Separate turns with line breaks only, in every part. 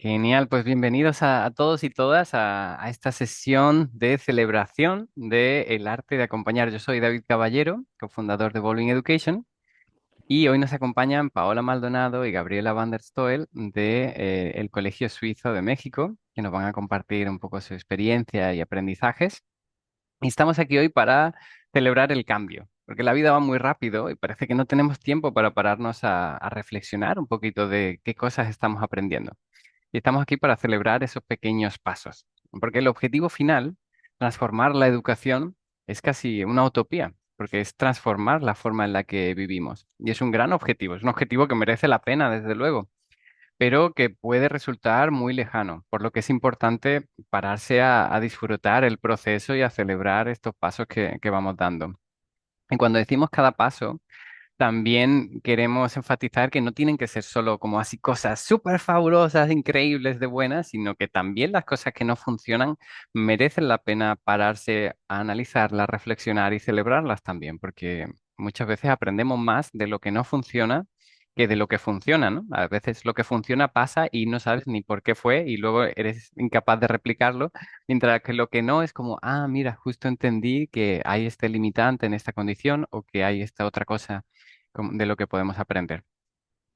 Genial, pues bienvenidos a todos y todas a esta sesión de celebración del arte de acompañar. Yo soy David Caballero, cofundador de Evolving Education, y hoy nos acompañan Paola Maldonado y Gabriela van der Stoel el Colegio Suizo de México, que nos van a compartir un poco su experiencia y aprendizajes. Y estamos aquí hoy para celebrar el cambio, porque la vida va muy rápido y parece que no tenemos tiempo para pararnos a reflexionar un poquito de qué cosas estamos aprendiendo. Y estamos aquí para celebrar esos pequeños pasos, porque el objetivo final, transformar la educación, es casi una utopía, porque es transformar la forma en la que vivimos. Y es un gran objetivo, es un objetivo que merece la pena, desde luego, pero que puede resultar muy lejano, por lo que es importante pararse a disfrutar el proceso y a celebrar estos pasos que vamos dando. Y cuando decimos cada paso, también queremos enfatizar que no tienen que ser solo como así cosas súper fabulosas, increíbles, de buenas, sino que también las cosas que no funcionan merecen la pena pararse a analizarlas, reflexionar y celebrarlas también, porque muchas veces aprendemos más de lo que no funciona que de lo que funciona, ¿no? A veces lo que funciona pasa y no sabes ni por qué fue y luego eres incapaz de replicarlo, mientras que lo que no es como, ah, mira, justo entendí que hay este limitante en esta condición o que hay esta otra cosa de lo que podemos aprender.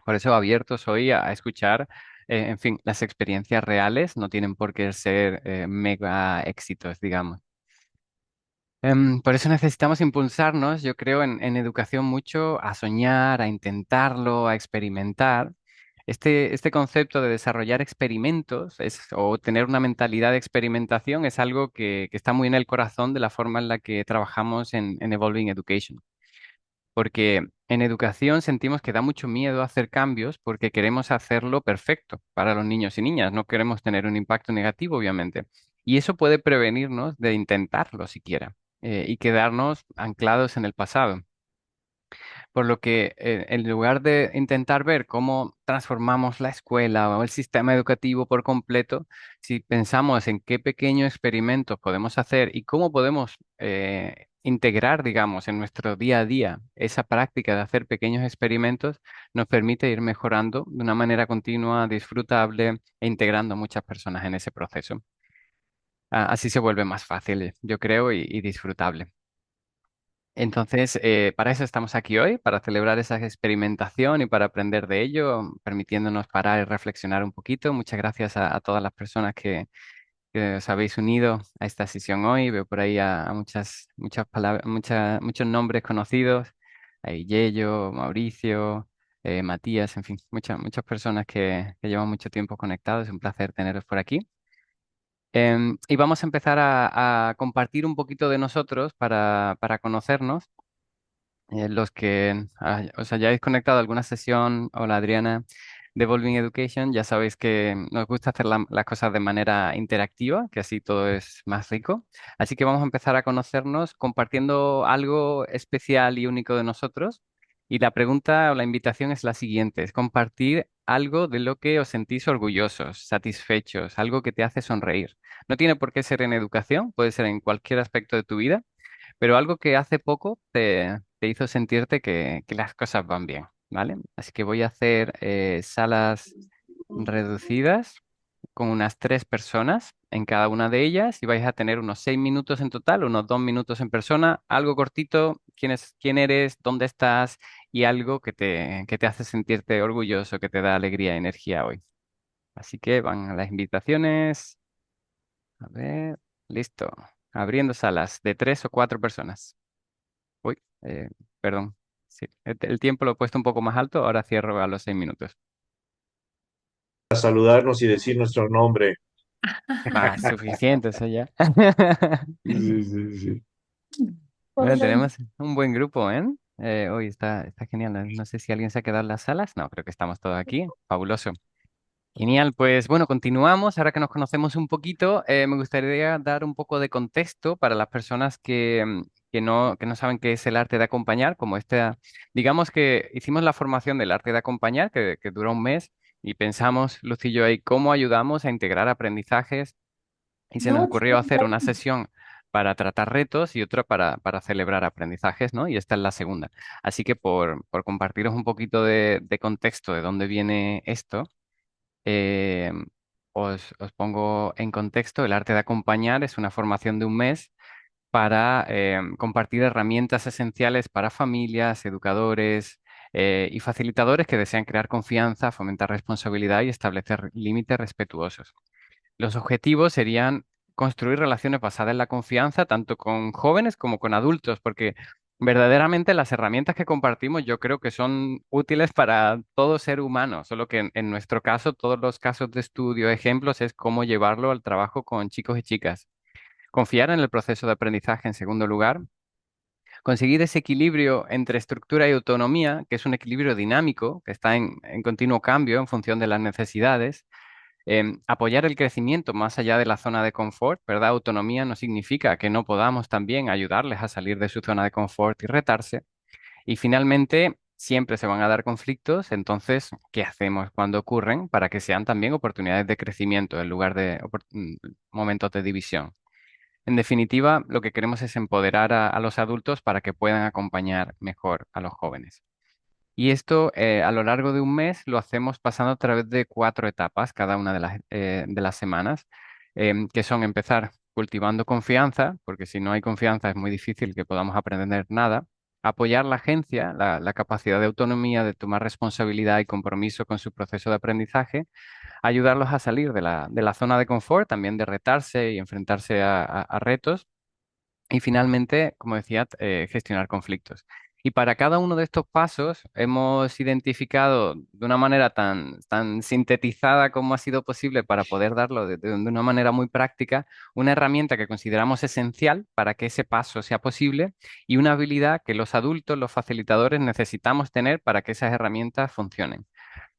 Por eso abiertos hoy a escuchar, en fin, las experiencias reales no tienen por qué ser mega éxitos, digamos. Por eso necesitamos impulsarnos, yo creo, en educación mucho a soñar, a intentarlo, a experimentar. Este concepto de desarrollar experimentos o tener una mentalidad de experimentación es algo que está muy en el corazón de la forma en la que trabajamos en Evolving Education, porque en educación sentimos que da mucho miedo hacer cambios porque queremos hacerlo perfecto para los niños y niñas, no queremos tener un impacto negativo, obviamente. Y eso puede prevenirnos de intentarlo siquiera y quedarnos anclados en el pasado. Por lo que en lugar de intentar ver cómo transformamos la escuela o el sistema educativo por completo, si pensamos en qué pequeños experimentos podemos hacer y cómo podemos integrar, digamos, en nuestro día a día esa práctica de hacer pequeños experimentos, nos permite ir mejorando de una manera continua, disfrutable e integrando a muchas personas en ese proceso. Así se vuelve más fácil, yo creo, y disfrutable. Entonces, para eso estamos aquí hoy, para celebrar esa experimentación y para aprender de ello, permitiéndonos parar y reflexionar un poquito. Muchas gracias a todas las personas que os habéis unido a esta sesión hoy. Veo por ahí a muchas palabras, muchos nombres conocidos. Hay Yello, Mauricio, Matías, en fin, muchas personas que llevan mucho tiempo conectados. Es un placer teneros por aquí. Y vamos a empezar a compartir un poquito de nosotros para conocernos. Los que os hayáis conectado a alguna sesión, hola Adriana, de Evolving Education, ya sabéis que nos gusta hacer las cosas de manera interactiva, que así todo es más rico. Así que vamos a empezar a conocernos compartiendo algo especial y único de nosotros. Y la pregunta o la invitación es la siguiente, es compartir algo de lo que os sentís orgullosos, satisfechos, algo que te hace sonreír. No tiene por qué ser en educación, puede ser en cualquier aspecto de tu vida, pero algo que hace poco te hizo sentirte que las cosas van bien, ¿vale? Así que voy a hacer salas reducidas con unas 3 personas en cada una de ellas y vais a tener unos 6 minutos en total, unos 2 minutos en persona, algo cortito, quién eres, dónde estás y algo que te hace sentirte orgulloso, que te da alegría y energía hoy. Así que van a las invitaciones. A ver, listo. Abriendo salas de 3 o 4 personas. Uy, perdón. Sí, el tiempo lo he puesto un poco más alto, ahora cierro a los 6 minutos.
A saludarnos y decir nuestro nombre.
Ah, suficiente, eso ya.
Sí, sí, sí.
Bueno, tenemos un buen grupo, ¿eh? Hoy está genial. No sé si alguien se ha quedado en las salas. No, creo que estamos todos aquí. Fabuloso. Genial, pues bueno, continuamos. Ahora que nos conocemos un poquito, me gustaría dar un poco de contexto para las personas que no saben qué es el arte de acompañar, como digamos que hicimos la formación del arte de acompañar, que dura un mes, y pensamos, Luz y yo, ahí cómo ayudamos a integrar aprendizajes, y se nos ocurrió hacer una sesión para tratar retos y otra para celebrar aprendizajes, ¿no? Y esta es la segunda. Así que por compartiros un poquito de contexto de dónde viene esto. os pongo en contexto, el arte de acompañar es una formación de un mes para compartir herramientas esenciales para familias, educadores y facilitadores que desean crear confianza, fomentar responsabilidad y establecer límites respetuosos. Los objetivos serían construir relaciones basadas en la confianza, tanto con jóvenes como con adultos, porque verdaderamente las herramientas que compartimos yo creo que son útiles para todo ser humano, solo que en nuestro caso, todos los casos de estudio, ejemplos, es cómo llevarlo al trabajo con chicos y chicas. Confiar en el proceso de aprendizaje en segundo lugar. Conseguir ese equilibrio entre estructura y autonomía, que es un equilibrio dinámico, que está en continuo cambio en función de las necesidades. Apoyar el crecimiento más allá de la zona de confort, ¿verdad? Autonomía no significa que no podamos también ayudarles a salir de su zona de confort y retarse. Y finalmente, siempre se van a dar conflictos, entonces, ¿qué hacemos cuando ocurren para que sean también oportunidades de crecimiento en lugar de momentos de división? En definitiva, lo que queremos es empoderar a los adultos para que puedan acompañar mejor a los jóvenes. Y esto a lo largo de un mes lo hacemos pasando a través de 4 etapas, cada una de las semanas, que son empezar cultivando confianza, porque si no hay confianza es muy difícil que podamos aprender nada. Apoyar la agencia, la capacidad de autonomía, de tomar responsabilidad y compromiso con su proceso de aprendizaje, ayudarlos a salir de la zona de confort, también de retarse y enfrentarse a retos y finalmente, como decía, gestionar conflictos. Y para cada uno de estos pasos hemos identificado de una manera tan sintetizada como ha sido posible para poder darlo de una manera muy práctica, una herramienta que consideramos esencial para que ese paso sea posible y una habilidad que los adultos, los facilitadores, necesitamos tener para que esas herramientas funcionen.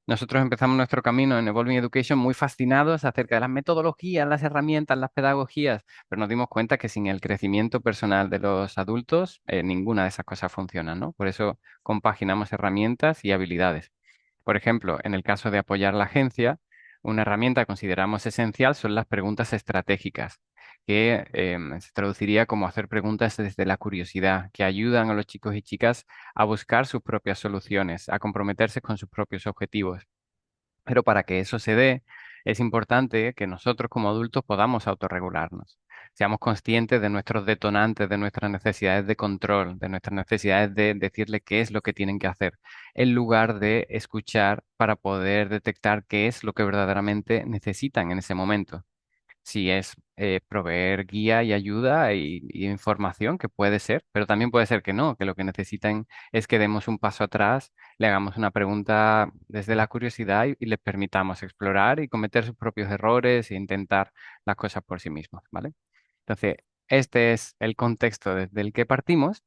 Nosotros empezamos nuestro camino en Evolving Education muy fascinados acerca de las metodologías, las herramientas, las pedagogías, pero nos dimos cuenta que sin el crecimiento personal de los adultos, ninguna de esas cosas funciona, ¿no? Por eso compaginamos herramientas y habilidades. Por ejemplo, en el caso de apoyar la agencia, una herramienta que consideramos esencial son las preguntas estratégicas, que se traduciría como hacer preguntas desde la curiosidad, que ayudan a los chicos y chicas a buscar sus propias soluciones, a comprometerse con sus propios objetivos. Pero para que eso se dé, es importante que nosotros como adultos podamos autorregularnos. Seamos conscientes de nuestros detonantes, de nuestras necesidades de control, de nuestras necesidades de decirle qué es lo que tienen que hacer, en lugar de escuchar para poder detectar qué es lo que verdaderamente necesitan en ese momento. Si es proveer guía y ayuda y información, que puede ser, pero también puede ser que no, que lo que necesitan es que demos un paso atrás, le hagamos una pregunta desde la curiosidad y les permitamos explorar y cometer sus propios errores e intentar las cosas por sí mismos, ¿vale? Entonces, este es el contexto desde el que partimos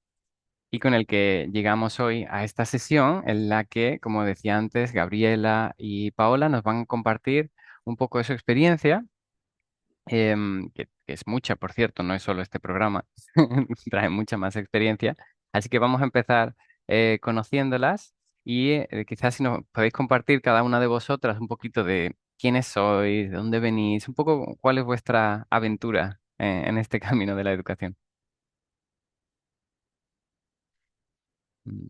y con el que llegamos hoy a esta sesión en la que, como decía antes, Gabriela y Paola nos van a compartir un poco de su experiencia que es mucha, por cierto, no es solo este programa, trae mucha más experiencia. Así que vamos a empezar conociéndolas y quizás si nos podéis compartir cada una de vosotras un poquito de quiénes sois, de dónde venís, un poco cuál es vuestra aventura en este camino de la educación.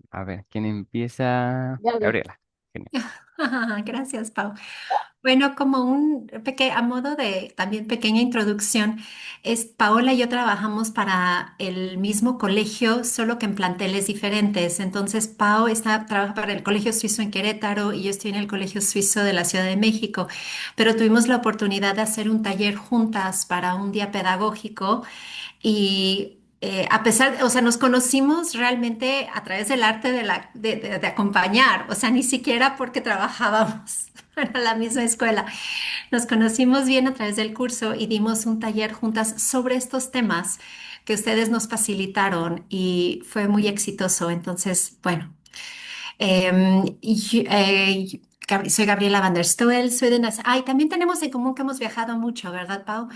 A ver, ¿quién empieza?
Gaby.
Gabriela. Genial.
Gracias, Pau. Bueno, como a modo de también pequeña introducción, Paola y yo trabajamos para el mismo colegio, solo que en planteles diferentes. Entonces, trabaja para el Colegio Suizo en Querétaro y yo estoy en el Colegio Suizo de la Ciudad de México. Pero tuvimos la oportunidad de hacer un taller juntas para un día pedagógico y a pesar, o sea, nos conocimos realmente a través del arte de acompañar, o sea, ni siquiera porque trabajábamos para la misma escuela. Nos conocimos bien a través del curso y dimos un taller juntas sobre estos temas que ustedes nos facilitaron y fue muy exitoso. Entonces, bueno, soy Gabriela Van der Stoel, soy de Ay, también tenemos en común que hemos viajado mucho, ¿verdad, Pau?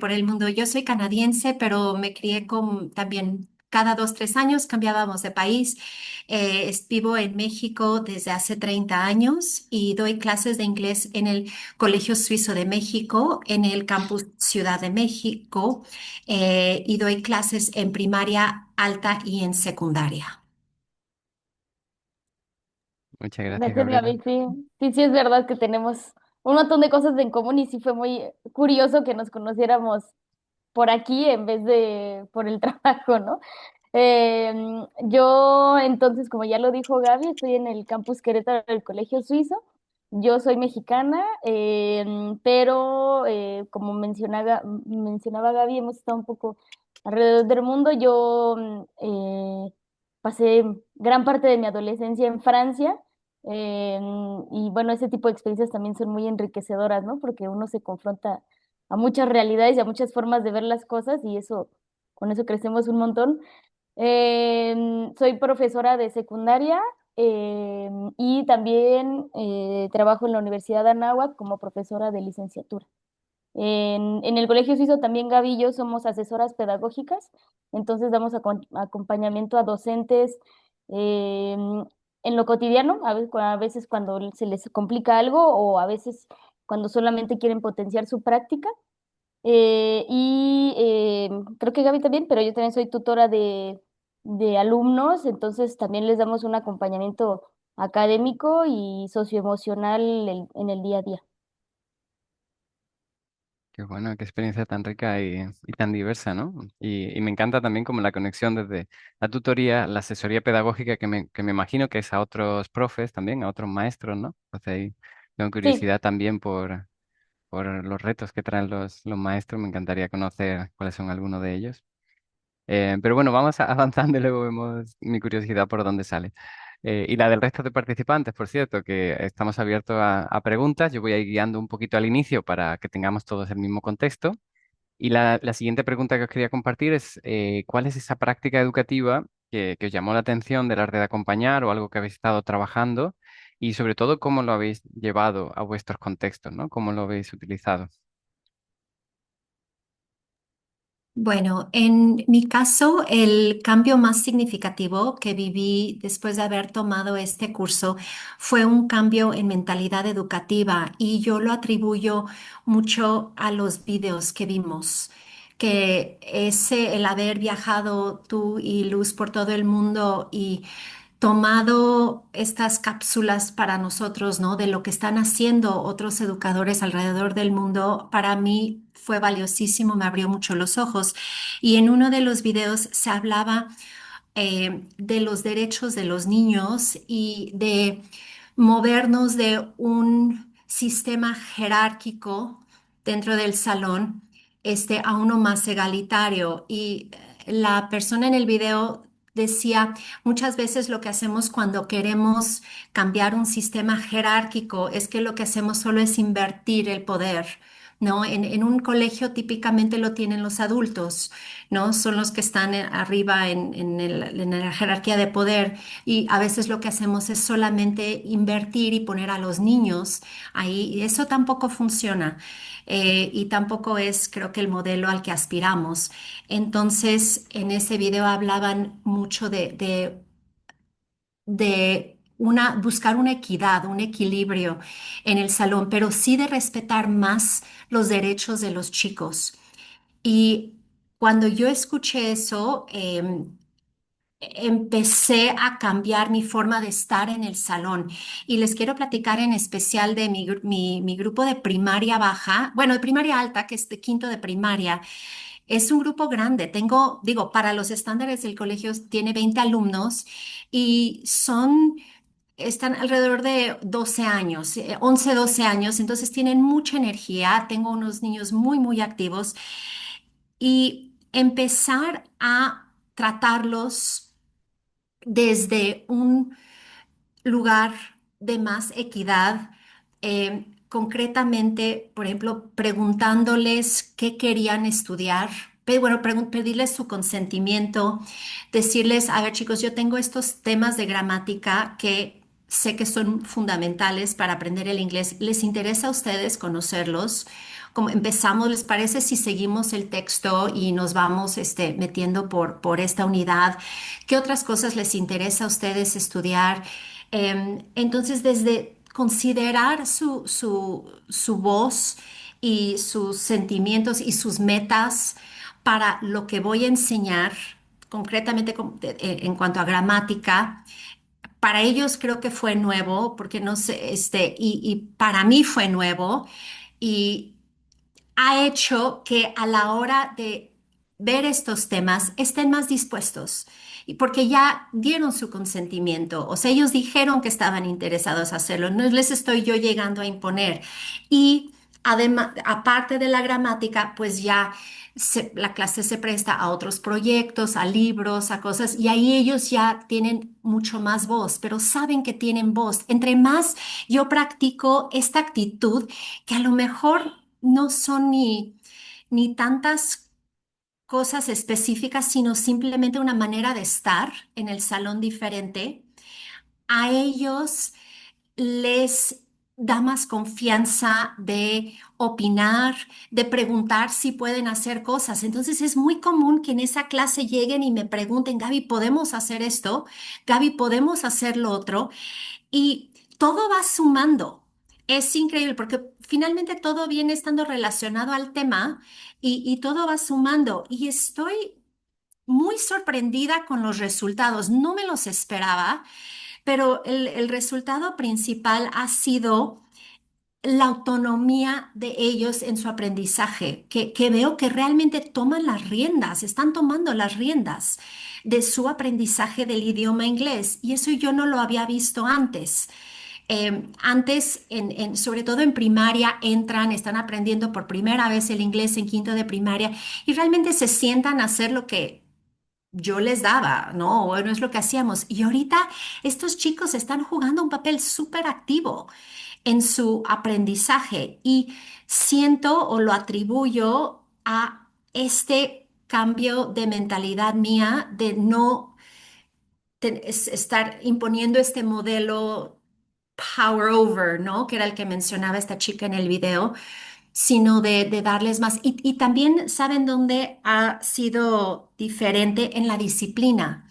Por el mundo. Yo soy canadiense, pero me crié con también cada 2, 3 años cambiábamos de país. Vivo en México desde hace 30 años y doy clases de inglés en el Colegio Suizo de México, en el campus Ciudad de México, y doy clases en primaria alta y en secundaria.
Muchas gracias,
Gracias,
Gabriela.
Gaby. Sí, sí, sí, es verdad que tenemos
un montón de cosas en común y sí fue muy curioso que nos conociéramos por aquí en vez de por el trabajo, ¿no? Yo entonces, como ya lo dijo Gaby, estoy en el campus Querétaro del Colegio Suizo. Yo soy mexicana, pero como mencionaba Gaby, hemos estado un poco alrededor del mundo. Yo pasé gran parte de mi adolescencia en Francia, y bueno, ese tipo de experiencias también son muy enriquecedoras, ¿no? Porque uno se confronta a muchas realidades y a muchas formas de ver las cosas y eso, con eso crecemos un montón. Soy profesora de secundaria, y también trabajo en la Universidad de Anáhuac como profesora de licenciatura. En el Colegio Suizo también Gaby y yo somos asesoras pedagógicas, entonces damos acompañamiento a docentes en lo cotidiano, a veces cuando se les complica algo o a veces cuando solamente quieren potenciar su práctica. Creo que Gaby también, pero yo también soy tutora de alumnos, entonces también les damos un acompañamiento académico y socioemocional en el día a día.
Qué bueno, qué experiencia tan rica y tan diversa, ¿no? Y me encanta también como la conexión desde la tutoría, la asesoría pedagógica que me imagino que es a otros profes también, a otros maestros, ¿no? Entonces ahí tengo
Sí,
curiosidad también por los retos que traen los maestros. Me encantaría conocer cuáles son algunos de ellos. Pero bueno, vamos avanzando y luego vemos mi curiosidad por dónde sale. Y la del resto de participantes, por cierto, que estamos abiertos a preguntas. Yo voy a ir guiando un poquito al inicio para que tengamos todos el mismo contexto. Y la siguiente pregunta que os quería compartir es, ¿cuál es esa práctica educativa que os llamó la atención del arte de acompañar o algo que habéis estado trabajando? Y sobre todo, ¿cómo lo habéis llevado a vuestros contextos, ¿no? ¿Cómo lo habéis utilizado?
Bueno, en mi caso, el cambio más significativo que viví después de haber tomado este curso fue un cambio en mentalidad educativa y yo lo atribuyo mucho a los videos que vimos, que el haber viajado tú y Luz por todo el mundo y tomado estas cápsulas para nosotros, ¿no? De lo que están haciendo otros educadores alrededor del mundo, para mí fue valiosísimo, me abrió mucho los ojos. Y en uno de los videos se hablaba de los derechos de los niños y de movernos de un sistema jerárquico dentro del salón a uno más egalitario. Y la persona en el video decía, muchas veces lo que hacemos cuando queremos cambiar un sistema jerárquico es que lo que hacemos solo es invertir el poder. ¿No? En un colegio típicamente lo tienen los adultos, ¿no? Son los que están arriba en la jerarquía de poder y a veces lo que hacemos es solamente invertir y poner a los niños ahí y eso tampoco funciona. Y tampoco es, creo que, el modelo al que aspiramos. Entonces, en ese video hablaban mucho buscar una equidad, un equilibrio en el salón, pero sí de respetar más los derechos de los chicos. Y cuando yo escuché eso, empecé a cambiar mi forma de estar en el salón. Y les quiero platicar en especial de mi grupo de primaria baja, bueno, de primaria alta, que es de quinto de primaria. Es un grupo grande. Digo, para los estándares del colegio tiene 20 alumnos y están alrededor de 12 años, 11, 12 años, entonces tienen mucha energía. Tengo unos niños muy, muy activos y empezar a tratarlos desde un lugar de más equidad, concretamente, por ejemplo, preguntándoles qué querían estudiar. Bueno, pedirles su consentimiento, decirles, a ver chicos, yo tengo estos temas de gramática que sé que son fundamentales para aprender el inglés. ¿Les interesa a ustedes conocerlos? Como empezamos, ¿les parece si seguimos el texto y nos vamos metiendo por esta unidad? ¿Qué otras cosas les interesa a ustedes estudiar? Entonces, desde considerar su voz y sus sentimientos y sus metas para lo que voy a enseñar, concretamente en cuanto a gramática, para ellos creo que fue nuevo, porque no sé, y para mí fue nuevo. Y ha hecho que a la hora de ver estos temas estén más dispuestos. Y porque ya dieron su consentimiento, o sea, ellos dijeron que estaban interesados en hacerlo, no les estoy yo llegando a imponer. Y además, aparte de la gramática, pues ya la clase se presta a otros proyectos, a libros, a cosas, y ahí ellos ya tienen mucho más voz, pero saben que tienen voz. Entre más yo practico esta actitud, que a lo mejor no son ni tantas cosas específicas, sino simplemente una manera de estar en el salón diferente, a ellos les da más confianza de opinar, de preguntar si pueden hacer cosas. Entonces es muy común que en esa clase lleguen y me pregunten, Gaby, ¿podemos hacer esto? Gaby, ¿podemos hacer lo otro? Y todo va sumando. Es increíble porque finalmente todo viene estando relacionado al tema y todo va sumando. Y estoy muy sorprendida con los resultados. No me los esperaba, pero el resultado principal ha sido la autonomía de ellos en su aprendizaje, que veo que realmente toman las riendas, están tomando las riendas de su aprendizaje del idioma inglés. Y eso yo no lo había visto antes. Antes, sobre todo en primaria, entran, están aprendiendo por primera vez el inglés en quinto de primaria y realmente se sientan a hacer lo que yo les daba, ¿no? Bueno, es lo que hacíamos. Y ahorita estos chicos están jugando un papel súper activo en su aprendizaje y siento o lo atribuyo a este cambio de mentalidad mía de no estar imponiendo este modelo power over, ¿no? Que era el que mencionaba esta chica en el video, sino de darles más. Y también saben dónde ha sido diferente en la disciplina,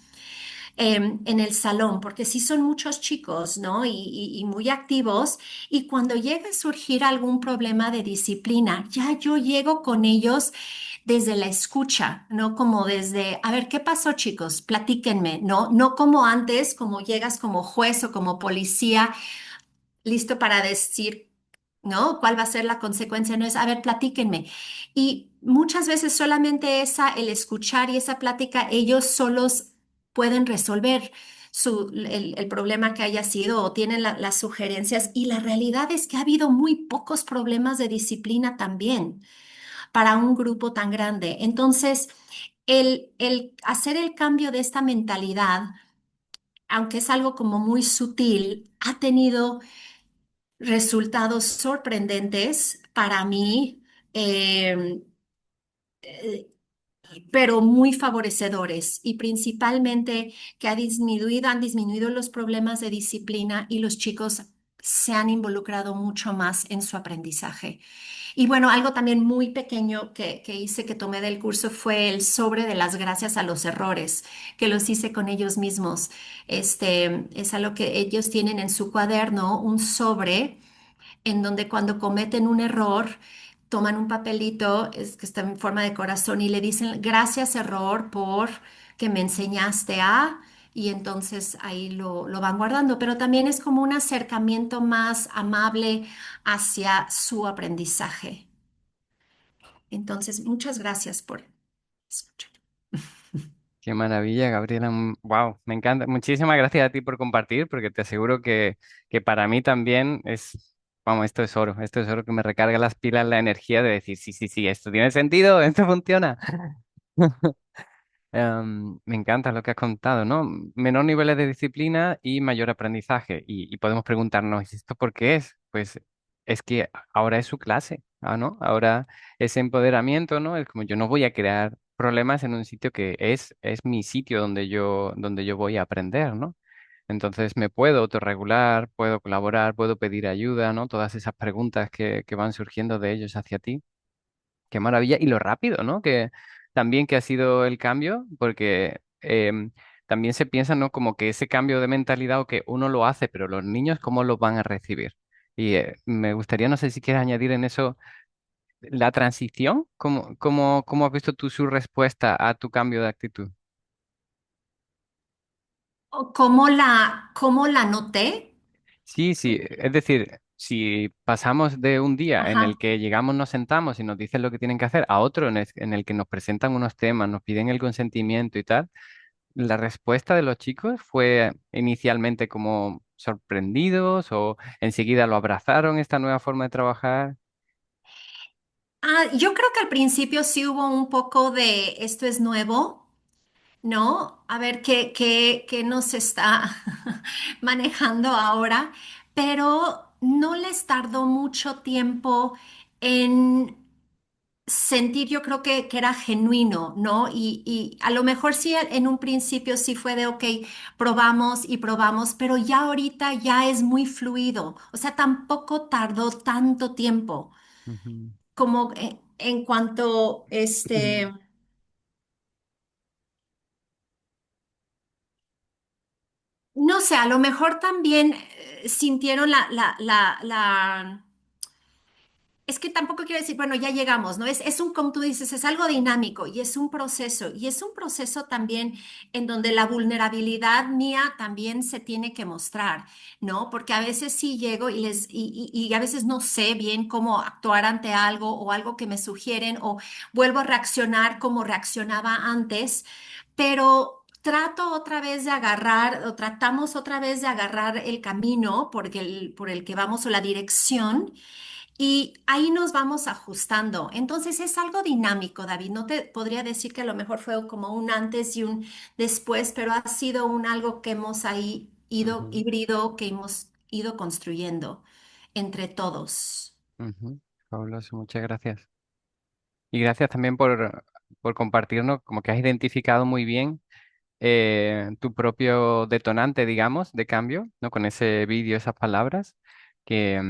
en el salón, porque sí son muchos chicos, ¿no? Y muy activos. Y cuando llega a surgir algún problema de disciplina, ya yo llego con ellos desde la escucha, ¿no? Como desde, a ver, ¿qué pasó, chicos? Platíquenme, ¿no? No como antes, como llegas como juez o como policía listo para decir, ¿no? ¿Cuál va a ser la consecuencia? No es, a ver, platíquenme. Y muchas veces solamente el escuchar y esa plática, ellos solos pueden resolver el problema que haya sido o tienen las sugerencias. Y la realidad es que ha habido muy pocos problemas de disciplina también para un grupo tan grande. Entonces, el hacer el cambio de esta mentalidad, aunque es algo como muy sutil, ha tenido resultados sorprendentes para mí, eh, eh, pero muy favorecedores y principalmente que han disminuido los problemas de disciplina y los chicos se han involucrado mucho más en su aprendizaje. Y bueno, algo también muy pequeño que hice, que tomé del curso, fue el sobre de las gracias a los errores, que los hice con ellos mismos. Es algo que ellos tienen en su cuaderno, un sobre en donde cuando cometen un error, toman un papelito que está en forma de corazón y le dicen, gracias error por que me enseñaste a, y entonces ahí lo van guardando, pero también es como un acercamiento más amable hacia su aprendizaje. Entonces, muchas gracias por escuchar.
Qué maravilla, Gabriela. Wow, me encanta. Muchísimas gracias a ti por compartir, porque te aseguro que para mí también es, vamos, esto es oro que me recarga las pilas, la energía de decir, sí, sí, sí, esto tiene sentido, esto funciona. Me encanta lo que has contado, ¿no? Menor niveles de disciplina y mayor aprendizaje. Y podemos preguntarnos, ¿y esto por qué es? Pues es que ahora es su clase, ¿no? Ahora ese empoderamiento, ¿no? Es como yo no voy a crear problemas en un sitio que es mi sitio donde yo voy a aprender, ¿no? Entonces me puedo autorregular, puedo colaborar, puedo pedir ayuda, ¿no? Todas esas preguntas que van surgiendo de ellos hacia ti. Qué maravilla. Y lo rápido, ¿no? Que también que ha sido el cambio, porque también se piensa, ¿no? Como que ese cambio de mentalidad o que uno lo hace, pero los niños, ¿cómo lo van a recibir? Y me gustaría, no sé si quieres añadir en eso la transición. ¿Cómo has visto tú su respuesta a tu cambio de actitud?
cómo la noté?
Sí, sí, es decir, si pasamos de un día en el
Ajá.
que llegamos, nos sentamos y nos dicen lo que tienen que hacer, a otro en el que nos presentan unos temas, nos piden el consentimiento y tal, la respuesta de los chicos fue inicialmente como sorprendidos o enseguida lo abrazaron esta nueva forma de trabajar.
Yo creo que al principio sí hubo un poco de esto es nuevo, ¿no? A ver qué nos está manejando ahora, pero no les tardó mucho tiempo en sentir, yo creo que era genuino, ¿no? Y a lo mejor sí en un principio sí fue de, ok, probamos y probamos, pero ya ahorita ya es muy fluido, o sea, tampoco tardó tanto tiempo
Ujú.
como en cuanto, no sé, a lo mejor también sintieron es que tampoco quiero decir, bueno, ya llegamos, ¿no? Es un, como tú dices, es algo dinámico y es un proceso también en donde la vulnerabilidad mía también se tiene que mostrar, ¿no? Porque a veces sí llego y a veces no sé bien cómo actuar ante algo o algo que me sugieren o vuelvo a reaccionar como reaccionaba antes, pero trato otra vez de agarrar o tratamos otra vez de agarrar el camino por el que vamos o la dirección. Y ahí nos vamos ajustando. Entonces es algo dinámico, David. No te podría decir que a lo mejor fue como un antes y un después, pero ha sido un algo que hemos ahí ido
Ujú,
híbrido, que hemos ido construyendo entre todos.
ujú. Fabuloso, muchas gracias. Y gracias también por compartirnos, como que has identificado muy bien tu propio detonante, digamos, de cambio, ¿no? Con ese vídeo, esas palabras, que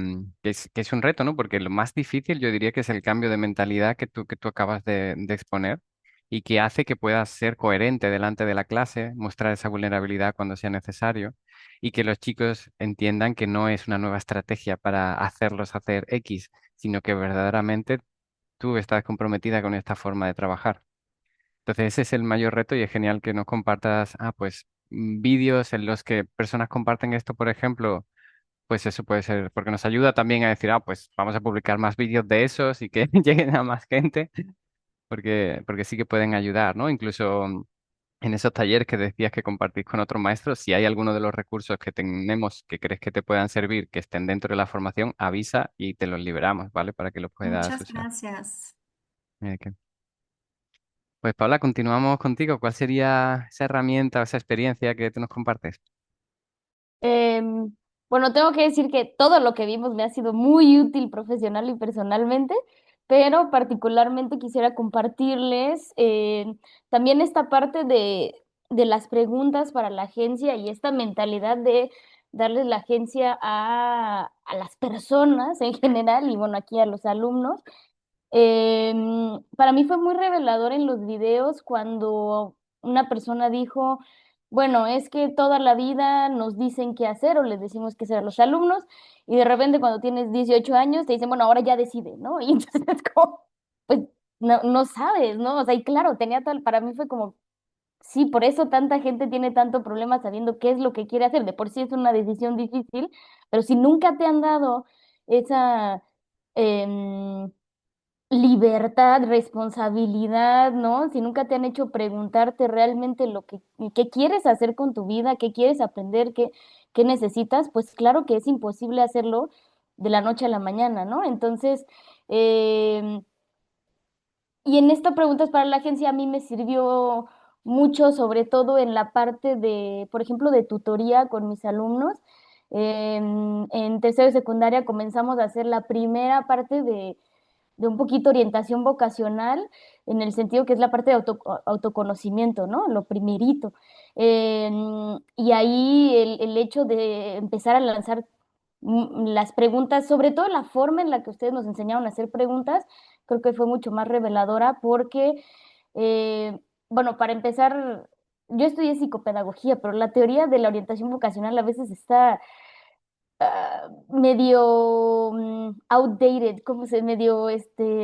es un reto, ¿no? Porque lo más difícil yo diría que es el cambio de mentalidad que tú acabas de exponer y que hace que puedas ser coherente delante de la clase, mostrar esa vulnerabilidad cuando sea necesario y que los chicos entiendan que no es una nueva estrategia para hacerlos hacer X, sino que verdaderamente tú estás comprometida con esta forma de trabajar. Entonces ese es el mayor reto y es genial que nos compartas, pues vídeos en los que personas comparten esto, por ejemplo, pues eso puede ser, porque nos ayuda también a decir, pues vamos a publicar más vídeos de esos y que lleguen a más gente, porque sí que pueden ayudar, ¿no? Incluso en esos talleres que decías que compartís con otros maestros, si hay alguno de los recursos que tenemos que crees que te puedan servir, que estén dentro de la formación, avisa y te los liberamos, ¿vale? Para que los puedas
Muchas
usar.
gracias.
Mira Pues Paula, continuamos contigo. ¿Cuál sería esa herramienta o esa experiencia que tú nos compartes?
Em, bueno, tengo que decir que todo lo que vimos me ha sido muy útil profesional y personalmente, pero particularmente quisiera compartirles también esta parte de las preguntas para la agencia y esta mentalidad de darles la agencia a las personas en general y bueno, aquí a los alumnos. Para mí fue muy revelador en los videos cuando una persona dijo, bueno, es que toda la vida nos dicen qué hacer o les decimos qué hacer a los alumnos y de repente cuando tienes 18 años te dicen, bueno, ahora ya decide, ¿no? Y entonces es como, pues no sabes, ¿no? O sea, y claro, tenía tal, para mí fue como, sí, por eso tanta gente tiene tanto problema sabiendo qué es lo que quiere hacer. De por sí es una decisión difícil, pero si nunca te han dado esa... em, libertad, responsabilidad, ¿no? Si nunca te han hecho preguntarte realmente qué quieres hacer con tu vida, qué quieres aprender, qué necesitas, pues claro que es imposible hacerlo de la noche a la mañana, ¿no? Entonces, em, y en esta preguntas para la agencia a mí me sirvió mucho, sobre todo en la parte de, por ejemplo, de tutoría con mis alumnos. En tercero de secundaria comenzamos a hacer la primera parte de un poquito orientación vocacional, en el sentido que es la parte de autoconocimiento, ¿no? Lo primerito. Eh, y ahí el hecho de empezar a lanzar las preguntas, sobre todo la forma en la que ustedes nos enseñaron a hacer preguntas, creo que fue mucho más reveladora porque, eh, bueno, para empezar, yo estudié psicopedagogía, pero la teoría de la orientación vocacional a veces está medio outdated, como se medio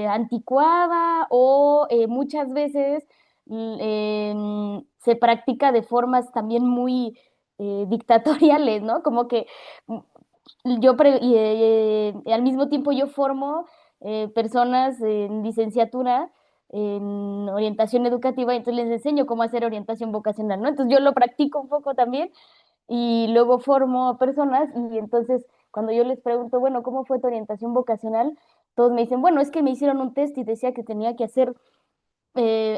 anticuada o muchas veces se practica de formas también muy dictatoriales, ¿no? Como que al mismo tiempo yo formo personas en licenciatura en orientación educativa, y entonces les enseño cómo hacer orientación vocacional, ¿no? Entonces yo lo practico un poco también y luego formo a personas y entonces cuando yo les pregunto, bueno, ¿cómo fue tu orientación vocacional? Todos me dicen, bueno, es que me hicieron un test y decía que tenía que hacer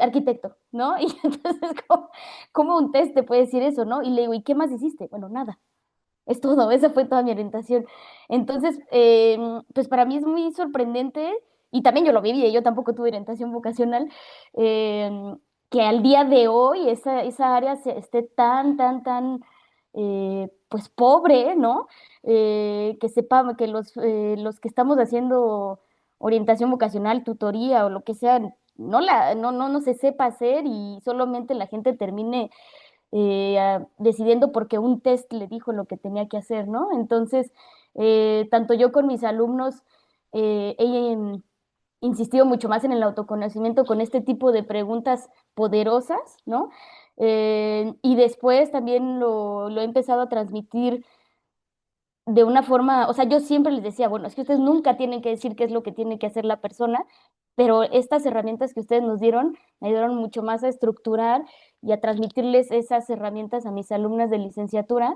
arquitecto, ¿no? Y entonces, ¿cómo un test te puede decir eso, no? Y le digo, ¿y qué más hiciste? Bueno, nada. Es todo, esa fue toda mi orientación. Entonces, pues para mí es muy sorprendente, y también yo lo viví, yo tampoco tuve orientación vocacional, eh, que al día de hoy esa área esté pues pobre, ¿no? Que sepa que los que estamos haciendo orientación vocacional, tutoría o lo que sea, no se sepa hacer y solamente la gente termine decidiendo porque un test le dijo lo que tenía que hacer, ¿no? Entonces, tanto yo con mis alumnos he insistido mucho más en el autoconocimiento con este tipo de preguntas poderosas, ¿no? Y después también lo he empezado a transmitir de una forma, o sea, yo siempre les decía, bueno, es que ustedes nunca tienen que decir qué es lo que tiene que hacer la persona, pero estas herramientas que ustedes nos dieron me ayudaron mucho más a estructurar y a transmitirles esas herramientas a mis alumnas de licenciatura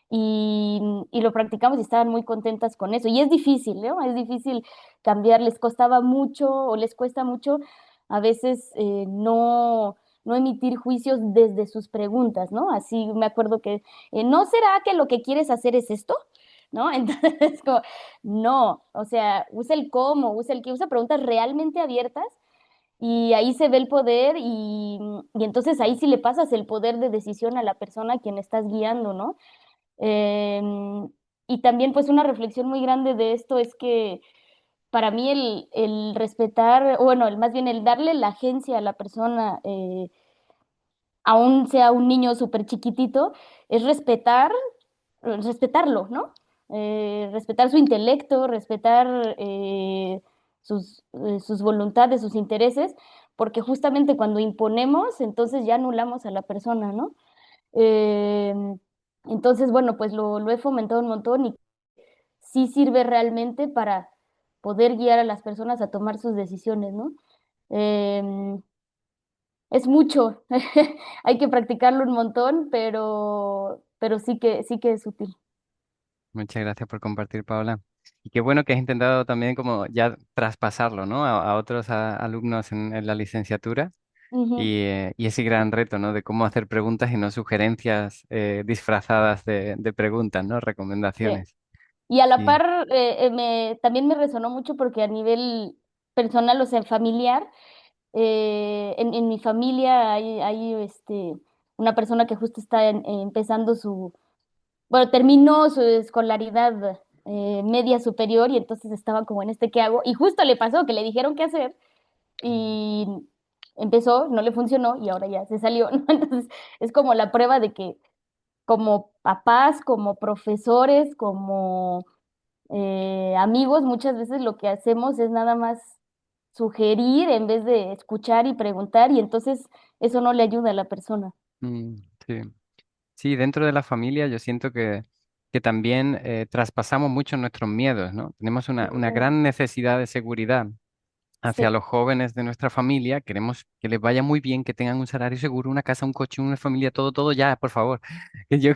y lo practicamos y estaban muy contentas con eso. Y es difícil, ¿no? Es difícil cambiar, les costaba mucho o les cuesta mucho a veces no emitir juicios desde sus preguntas, ¿no? Así me acuerdo que, ¿no será que lo que quieres hacer es esto? ¿No? Entonces, como, no, o sea, usa el cómo, usa el qué, usa preguntas realmente abiertas y ahí se ve el poder y entonces ahí sí le pasas el poder de decisión a la persona a quien estás guiando, ¿no? Y también pues una reflexión muy grande de esto es que para mí el respetar, o bueno, más bien el darle la agencia a la persona, aún sea un niño súper chiquitito, es respetarlo, ¿no? Respetar su intelecto, respetar sus voluntades, sus intereses, porque justamente cuando imponemos, entonces ya anulamos a la persona, ¿no? Eh, entonces, bueno, pues lo he fomentado un montón y sí sirve realmente para poder guiar a las personas a tomar sus decisiones, ¿no? Eh, es mucho, hay que practicarlo un montón, pero sí que es útil.
Muchas gracias por compartir, Paola. Y qué bueno que has intentado también como ya traspasarlo, ¿no? A otros alumnos en la licenciatura
Ujú,
y ese gran reto, ¿no? De cómo hacer preguntas y no sugerencias disfrazadas de preguntas, ¿no?
sí.
Recomendaciones.
Y a la
Sí.
par, también me resonó mucho porque a nivel personal, o sea, familiar, en mi familia hay una persona que justo está empezando bueno, terminó su escolaridad media superior y entonces estaba como en ¿qué hago? Y justo le pasó que le dijeron qué hacer y empezó, no le funcionó y ahora ya se salió, ¿no? Entonces es como la prueba de que como papás, como profesores, como amigos, muchas veces lo que hacemos es nada más sugerir en vez de escuchar y preguntar y entonces eso no le ayuda a la persona.
Mm, sí. Sí, dentro de la familia yo siento que también traspasamos mucho nuestros miedos, ¿no? Tenemos una
Ujú.
gran necesidad de seguridad hacia
Sí,
los jóvenes de nuestra familia. Queremos que les vaya muy bien, que tengan un salario seguro, una casa, un coche, una familia, todo, todo ya, por favor. Que yo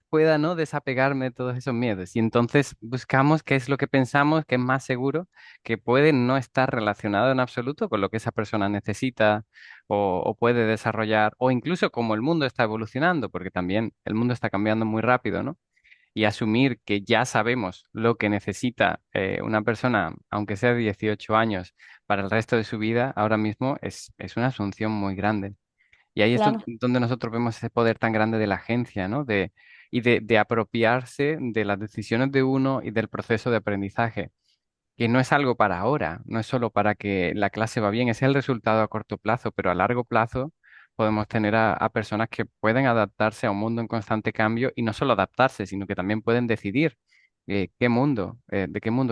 pueda, ¿no? Desapegarme de todos esos miedos. Y entonces buscamos qué es lo que pensamos que es más seguro, que puede no estar relacionado en absoluto con lo que esa persona necesita o puede desarrollar, o incluso como el mundo está evolucionando, porque también el mundo está cambiando muy rápido, ¿no? Y asumir que ya sabemos lo que necesita una persona, aunque sea de 18 años, para el resto de su vida, ahora mismo es una asunción muy grande. Y ahí es
claro.
donde nosotros vemos ese poder tan grande de la agencia, ¿no? De apropiarse de las decisiones de uno y del proceso de aprendizaje, que no es algo para ahora, no es solo para que la clase va bien, es el resultado a corto plazo, pero a largo plazo podemos tener a personas que pueden adaptarse a un mundo en constante cambio y no solo adaptarse, sino que también pueden decidir de qué mundo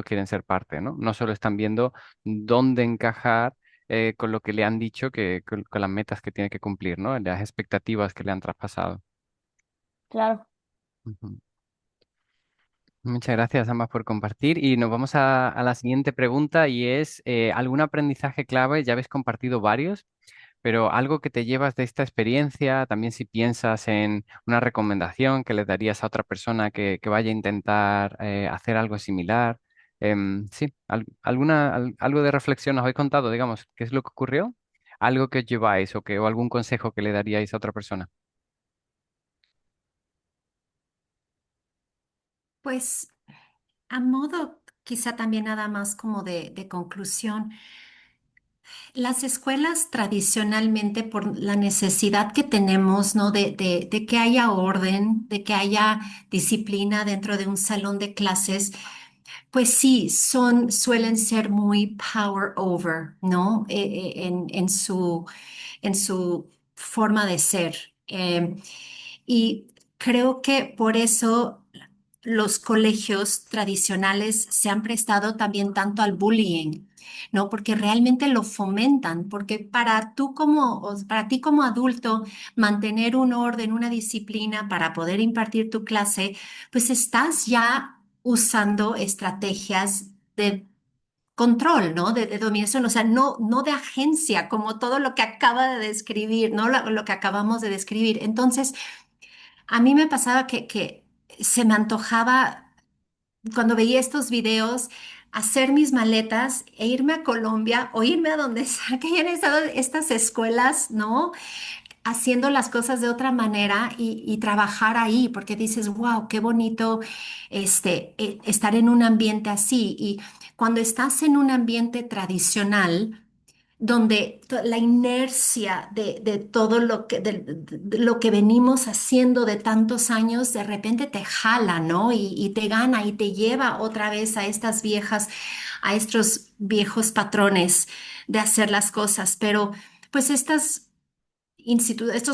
quieren ser parte, ¿no? No solo están viendo dónde encajar con lo que le han dicho, con las metas que tiene que cumplir, ¿no? Las expectativas que le han traspasado.
Claro.
Ujú. Muchas gracias ambas por compartir y nos vamos a la siguiente pregunta y es ¿algún aprendizaje clave? Ya habéis compartido varios, pero algo que te llevas de esta experiencia, también si piensas en una recomendación que le darías a otra persona que vaya a intentar hacer algo similar. Sí, algo de reflexión os habéis contado, digamos, ¿qué es lo que ocurrió? Algo que os lleváis o algún consejo que le daríais a otra persona.
Pues a modo quizá también nada más como de conclusión, las escuelas tradicionalmente por la necesidad que tenemos, ¿no? De que haya orden, de que haya disciplina dentro de un salón de clases, pues sí, suelen ser muy power over, ¿no? En su forma de ser. Y creo que por eso los colegios tradicionales se han prestado también tanto al bullying, ¿no? Porque realmente lo fomentan, porque para ti como adulto, mantener un orden, una disciplina para poder impartir tu clase, pues estás ya usando estrategias de control, ¿no? De dominación, o sea, no de agencia, como todo lo que acaba de describir, ¿no? Lo que acabamos de describir. Entonces, a mí me pasaba que se me antojaba, cuando veía estos videos, hacer mis maletas e irme a Colombia o irme a donde sea que hayan estado estas escuelas, ¿no? Haciendo las cosas de otra manera y trabajar ahí, porque dices, wow, qué bonito estar en un ambiente así. Y cuando estás en un ambiente tradicional, donde la inercia de todo de lo que venimos haciendo de tantos años, de repente te jala, ¿no? Y te gana y te lleva otra vez a estos viejos patrones de hacer las cosas. Pero pues estos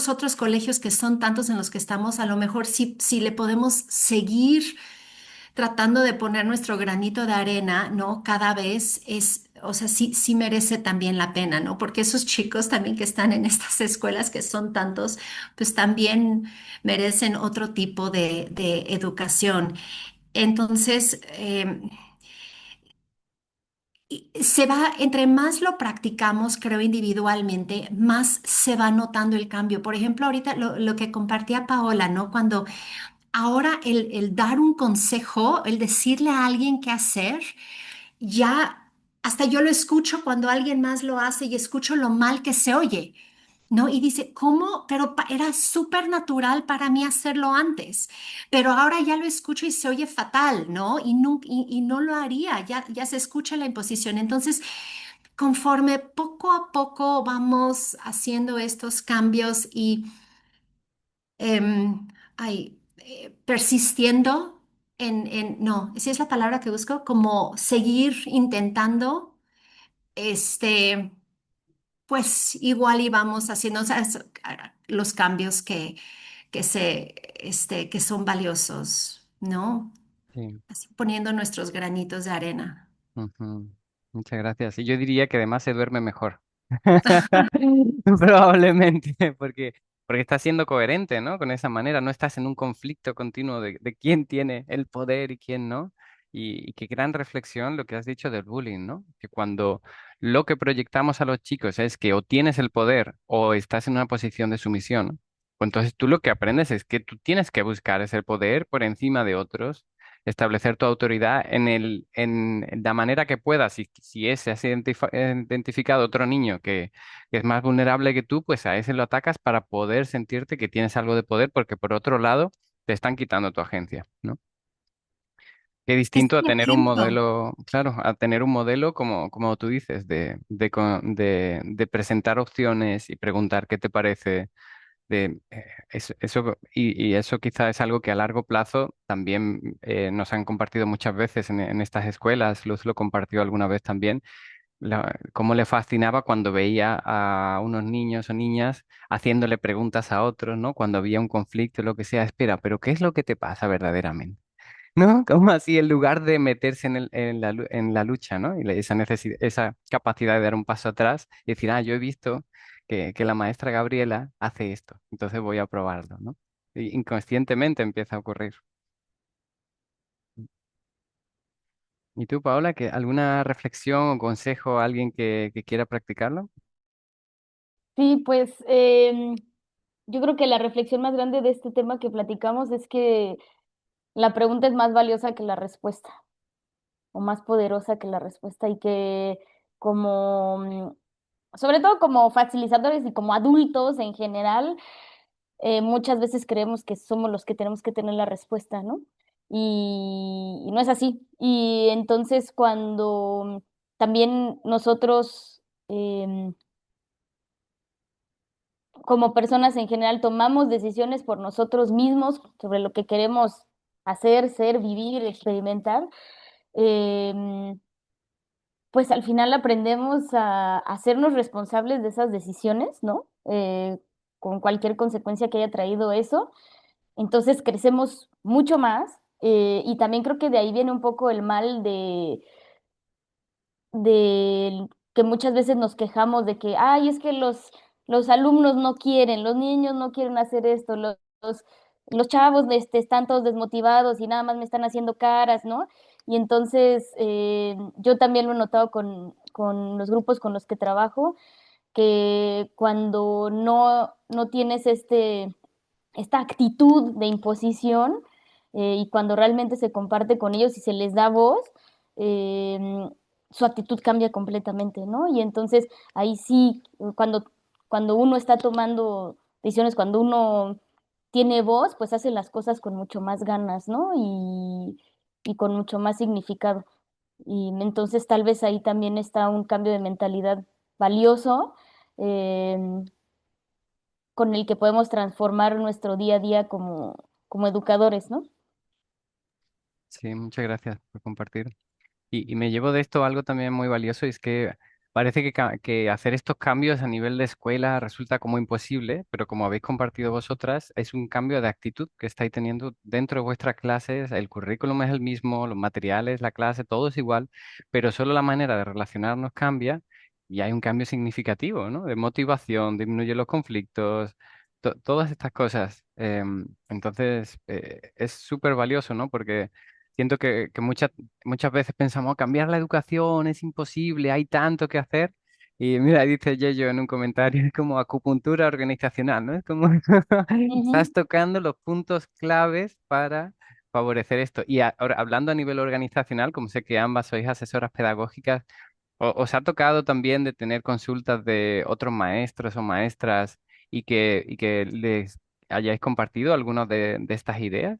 otros colegios que son tantos en los que estamos, a lo mejor sí le podemos seguir tratando de poner nuestro granito de arena, ¿no? Cada vez o sea, sí merece también la pena, ¿no? Porque esos chicos también que están en estas escuelas, que son tantos, pues también merecen otro tipo de educación. Entonces, entre más lo practicamos, creo individualmente, más se va notando el cambio. Por ejemplo, ahorita lo que compartía Paola, ¿no? Cuando ahora el dar un consejo, el decirle a alguien qué hacer, ya hasta yo lo escucho cuando alguien más lo hace y escucho lo mal que se oye, ¿no? Y dice, ¿cómo? Pero era súper natural para mí hacerlo antes, pero ahora ya lo escucho y se oye fatal, ¿no? Y no lo haría, ya se escucha la imposición. Entonces, conforme poco a poco vamos haciendo estos cambios y persistiendo no, esa es la palabra que busco, como seguir intentando, este, pues igual y vamos haciendo, o sea, los cambios que son valiosos, ¿no?
Sí.
Así poniendo nuestros granitos de arena.
Ujú. Muchas gracias. Y yo diría que además se duerme mejor. Probablemente, porque estás siendo coherente, ¿no? Con esa manera, no estás en un conflicto continuo de quién tiene el poder y quién no. Y qué gran reflexión lo que has dicho del bullying, ¿no? Que cuando lo que proyectamos a los chicos es que o tienes el poder o estás en una posición de sumisión, pues entonces tú lo que aprendes es que tú tienes que buscar ese poder por encima de otros, establecer tu autoridad en la manera que puedas. Si ese has identificado otro niño que es más vulnerable que tú, pues a ese lo atacas para poder sentirte que tienes algo de poder, porque por otro lado te están quitando tu agencia, ¿no? Qué
Es
distinto a
mi
tener un
ejemplo.
modelo, claro, a tener un modelo como tú dices, de presentar opciones y preguntar qué te parece y eso quizá es algo que a largo plazo también nos han compartido muchas veces en estas escuelas. Luz lo compartió alguna vez también, cómo le fascinaba cuando veía a unos niños o niñas haciéndole preguntas a otros, ¿no? Cuando había un conflicto, lo que sea, espera, pero ¿qué es lo que te pasa verdaderamente? ¿No? Como así, en lugar de meterse en la lucha, ¿no? Esa necesidad, esa capacidad de dar un paso atrás y decir, yo he visto que la maestra Gabriela hace esto, entonces voy a probarlo, ¿no? inconscientemente empieza a ocurrir. ¿Y tú, Paola, alguna reflexión o consejo a alguien que quiera practicarlo?
Sí, pues yo creo que la reflexión más grande de este tema que platicamos es que la pregunta es más valiosa que la respuesta, o más poderosa que la respuesta, y que como, sobre todo como facilitadores y como adultos en general, muchas veces creemos que somos los que tenemos que tener la respuesta, ¿no? Y no es así. Y entonces cuando también nosotros, como personas en general, tomamos decisiones por nosotros mismos sobre lo que queremos hacer, ser, vivir, experimentar, em, pues al final aprendemos a hacernos responsables de esas decisiones, ¿no? Con cualquier consecuencia que haya traído eso. Entonces crecemos mucho más, y también creo que de ahí viene un poco el mal de que muchas veces nos quejamos de que, ay, es que los alumnos no quieren, los niños no quieren hacer esto, los chavos están todos desmotivados y nada más me están haciendo caras, ¿no? Y entonces yo también lo he notado con los grupos con los que trabajo, que cuando no tienes esta actitud de imposición, y cuando realmente se comparte con ellos y se les da voz, eh, su actitud cambia completamente, ¿no? Y entonces ahí sí, cuando uno está tomando decisiones, cuando uno tiene voz, pues hace las cosas con mucho más ganas, ¿no? Y con mucho más significado. Y entonces tal vez ahí también está un cambio de mentalidad valioso, eh, con el que podemos transformar nuestro día a día como educadores, ¿no?
Sí, muchas gracias por compartir. Y me llevo de esto algo también muy valioso, y es que parece que hacer estos cambios a nivel de escuela resulta como imposible, pero como habéis compartido vosotras, es un cambio de actitud que estáis teniendo dentro de vuestras clases, el currículum es el mismo, los materiales, la clase, todo es igual, pero solo la manera de relacionarnos cambia y hay un cambio significativo, ¿no? De motivación, disminuye los conflictos, todas estas cosas. Entonces, es súper valioso, ¿no? Porque siento que muchas veces pensamos: "Oh, cambiar la educación es imposible, hay tanto que hacer". Y mira, dice Yello en un comentario, es como acupuntura organizacional, ¿no? Es como estás
Ujú.
tocando los puntos claves para favorecer esto. Y ahora, hablando a nivel organizacional, como sé que ambas sois asesoras pedagógicas, ¿os ha tocado también de tener consultas de otros maestros o maestras y que les hayáis compartido algunas de estas ideas?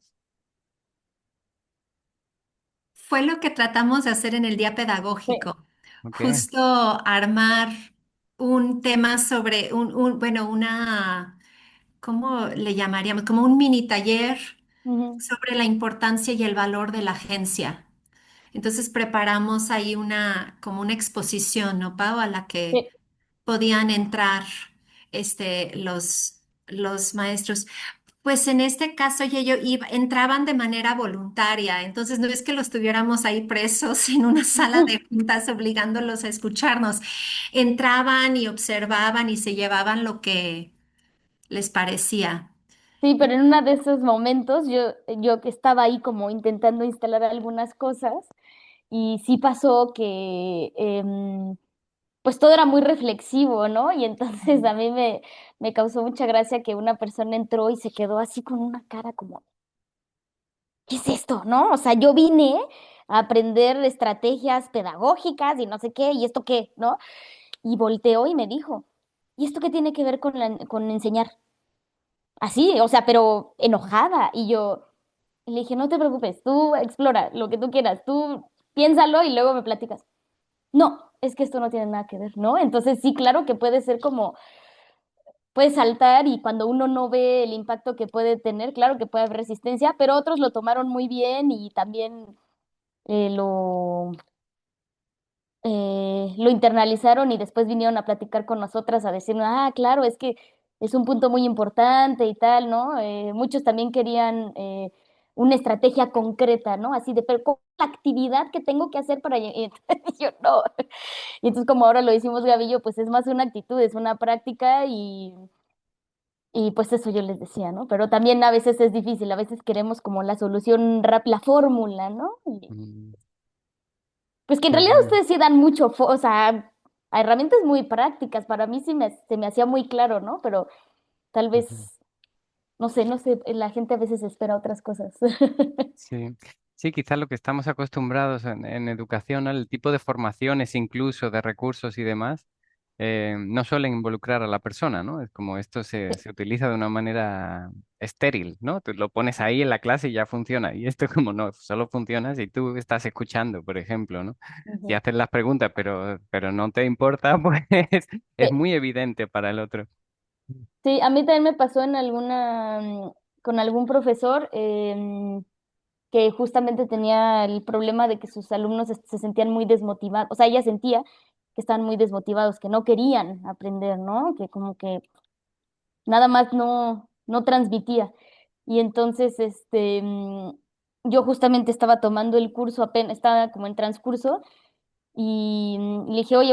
Fue lo que tratamos de hacer en el día
Sí.
pedagógico,
Ok.
justo armar un tema sobre bueno, ¿cómo le llamaríamos? Como un mini taller
Ujú.
sobre la importancia y el valor de la agencia. Entonces preparamos ahí como una exposición, ¿no, Pau? A la que
Sí.
podían entrar los maestros. Pues en este caso ya entraban de manera voluntaria, entonces no es que los tuviéramos ahí presos en una sala de juntas obligándolos a escucharnos. Entraban y observaban y se llevaban lo que les parecía.
Sí, pero en uno de esos momentos yo que estaba ahí como intentando instalar algunas cosas, y sí pasó que pues todo era muy reflexivo, ¿no? Y entonces a mí me causó mucha gracia que una persona entró y se quedó así con una cara como, ¿qué es esto? ¿No? O sea, yo vine a aprender estrategias pedagógicas y no sé qué, ¿y esto qué? ¿No? Y volteó y me dijo, ¿y esto qué tiene que ver con enseñar? Así, o sea, pero enojada. Y yo le dije, no te preocupes, tú explora lo que tú quieras, tú piénsalo y luego me platicas. No, es que esto no tiene nada que ver, ¿no? Entonces sí, claro que puede ser como, puede saltar, y cuando uno no ve el impacto que puede tener, claro que puede haber resistencia, pero otros lo tomaron muy bien y también eh, lo, lo internalizaron y después vinieron a platicar con nosotras a decirnos, ah, claro, es que es un punto muy importante y tal, ¿no? Muchos también querían una estrategia concreta, ¿no? Así de, pero ¿cómo es la actividad que tengo que hacer para... Y yo no. Y entonces como ahora lo hicimos Gavillo, pues es más una actitud, es una práctica, Y pues eso yo les decía, ¿no? Pero también a veces es difícil, a veces queremos como la solución la fórmula, ¿no? Y
Mm,
pues que en
qué
realidad
bueno.
ustedes sí dan mucho, o sea, a herramientas muy prácticas, para mí sí se me hacía muy claro, ¿no? Pero tal
Ujú.
vez, no sé, la gente a veces espera otras cosas.
Sí, sí, quizás lo que estamos acostumbrados en educación, ¿no? El tipo de formaciones, incluso de recursos y demás, no suelen involucrar a la persona, ¿no? Es como esto se utiliza de una manera estéril, ¿no? Tú lo pones ahí en la clase y ya funciona. Y esto como no, solo funciona si tú estás escuchando, por ejemplo, ¿no? Si
Ujú.
haces las preguntas, pero no te importa, pues es
Sí,
muy evidente para el otro.
sí, a mí también me pasó en con algún profesor que justamente tenía el problema de que sus alumnos se sentían muy desmotivados, o sea, ella sentía que estaban muy desmotivados, que no querían aprender, ¿no? Que como que nada más no transmitía. Y entonces, yo justamente estaba tomando el curso, apenas estaba como en transcurso, y le dije, oye,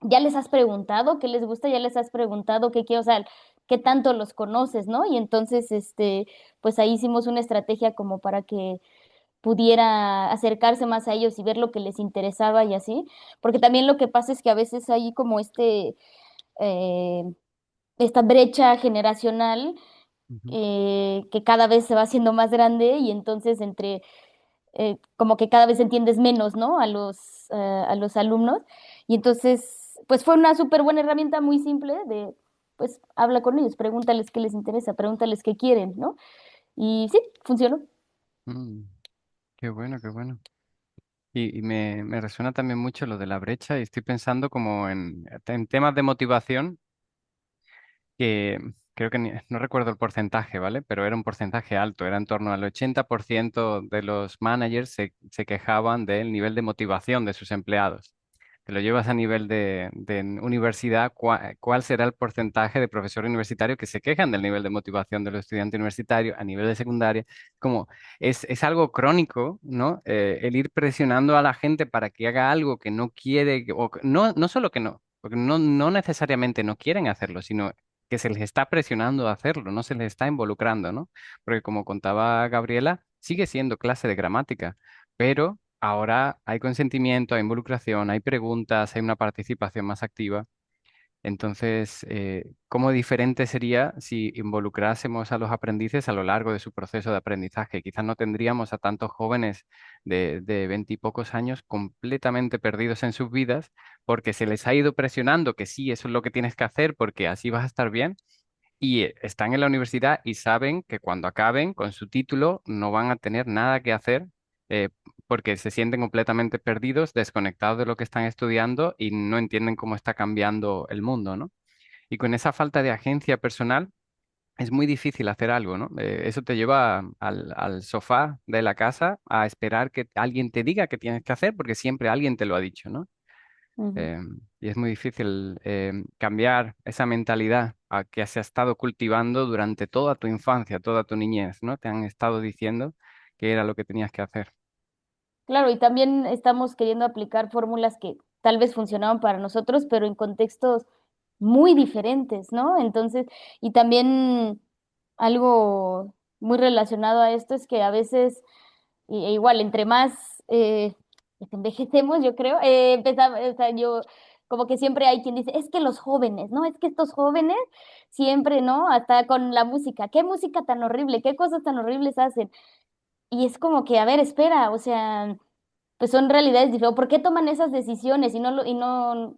¿ya les has preguntado qué les gusta? ¿Ya les has preguntado qué quiero? O sea, ¿qué tanto los conoces, no? Y entonces, pues ahí hicimos una estrategia como para que pudiera acercarse más a ellos y ver lo que les interesaba y así, porque también lo que pasa es que a veces hay como eh, esta brecha generacional
Ujú.
que cada vez se va haciendo más grande y entonces como que cada vez entiendes menos, ¿no? A los alumnos. Y entonces, pues fue una súper buena herramienta muy simple de, pues habla con ellos, pregúntales qué les interesa, pregúntales qué quieren, ¿no? Y sí, funcionó.
Mm, qué bueno, qué bueno. Y me resuena también mucho lo de la brecha y estoy pensando como en temas de motivación que creo que no recuerdo el porcentaje, ¿vale? Pero era un porcentaje alto, era en torno al 80% de los managers se quejaban del nivel de motivación de sus empleados. Te lo llevas a nivel de universidad, ¿cuál será el porcentaje de profesores universitarios que se quejan del nivel de motivación de los estudiantes universitarios a nivel de secundaria? Como es algo crónico, ¿no? El ir presionando a la gente para que haga algo que no quiere, no solo que no, porque no necesariamente no quieren hacerlo, sino que se les está presionando a hacerlo, no se les está involucrando, ¿no? Porque como contaba Gabriela, sigue siendo clase de gramática, pero ahora hay consentimiento, hay involucración, hay preguntas, hay una participación más activa. Entonces, ¿cómo diferente sería si involucrásemos a los aprendices a lo largo de su proceso de aprendizaje? Quizás no tendríamos a tantos jóvenes de 20 y pocos años completamente perdidos en sus vidas porque se les ha ido presionando que sí, eso es lo que tienes que hacer porque así vas a estar bien y están en la universidad y saben que cuando acaben con su título no van a tener nada que hacer eh, porque se sienten completamente perdidos, desconectados de lo que están estudiando y no entienden cómo está cambiando el mundo, ¿no? Y con esa falta de agencia personal es muy difícil hacer algo, ¿no? Eso te lleva al sofá de la casa a esperar que alguien te diga qué tienes que hacer porque siempre alguien te lo ha dicho, ¿no?
Ujú.
Y es muy difícil cambiar esa mentalidad a que se ha estado cultivando durante toda tu infancia, toda tu niñez, ¿no? Te han estado diciendo que era lo que tenías que hacer.
Claro, y también estamos queriendo aplicar fórmulas que tal vez funcionaban para nosotros, pero en contextos muy diferentes, ¿no? Entonces, y también algo muy relacionado a esto es que a veces, igual, entre más envejecemos, yo creo, empezamos, o sea, yo, como que siempre hay quien dice, es que los jóvenes, ¿no? Es que estos jóvenes siempre, ¿no? Hasta con la música, qué música tan horrible, qué cosas tan horribles hacen. Y es como que, a ver, espera, o sea, pues son realidades diferentes. ¿Por qué toman esas decisiones y no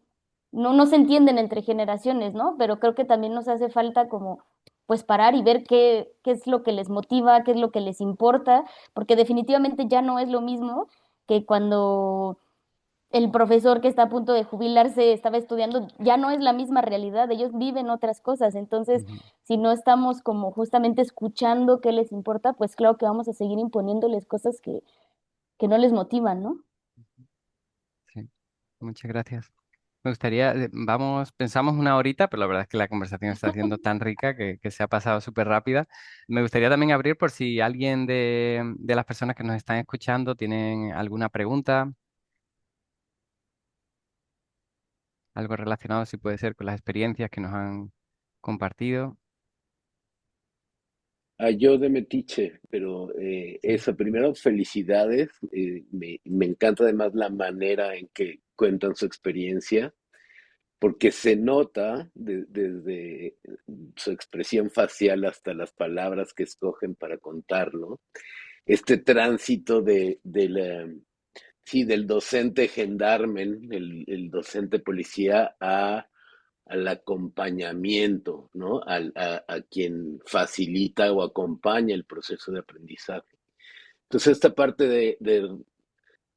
se entienden entre generaciones, ¿no? Pero creo que también nos hace falta como pues parar y ver qué es lo que les motiva, qué es lo que les importa, porque definitivamente ya no es lo mismo que cuando el profesor que está a punto de jubilarse estaba estudiando, ya no es la misma realidad, ellos viven otras cosas. Entonces,
Ujú.
si no estamos como justamente escuchando qué les importa, pues claro que vamos a seguir imponiéndoles cosas que no les motivan, ¿no?
Sí, muchas gracias. Me gustaría, pensamos una horita, pero la verdad es que la conversación está siendo tan rica que se ha pasado súper rápida. Me gustaría también abrir por si alguien de las personas que nos están escuchando tienen alguna pregunta, algo relacionado, si puede ser con las experiencias que nos han compartido.
Yo de metiche, pero eso, primero felicidades, me encanta además la manera en que cuentan su experiencia, porque se nota desde su expresión facial hasta las palabras que escogen para contarlo, este tránsito sí, del docente gendarmen, el docente policía, al acompañamiento, ¿no? A quien facilita o acompaña el proceso de aprendizaje. Entonces, esta parte de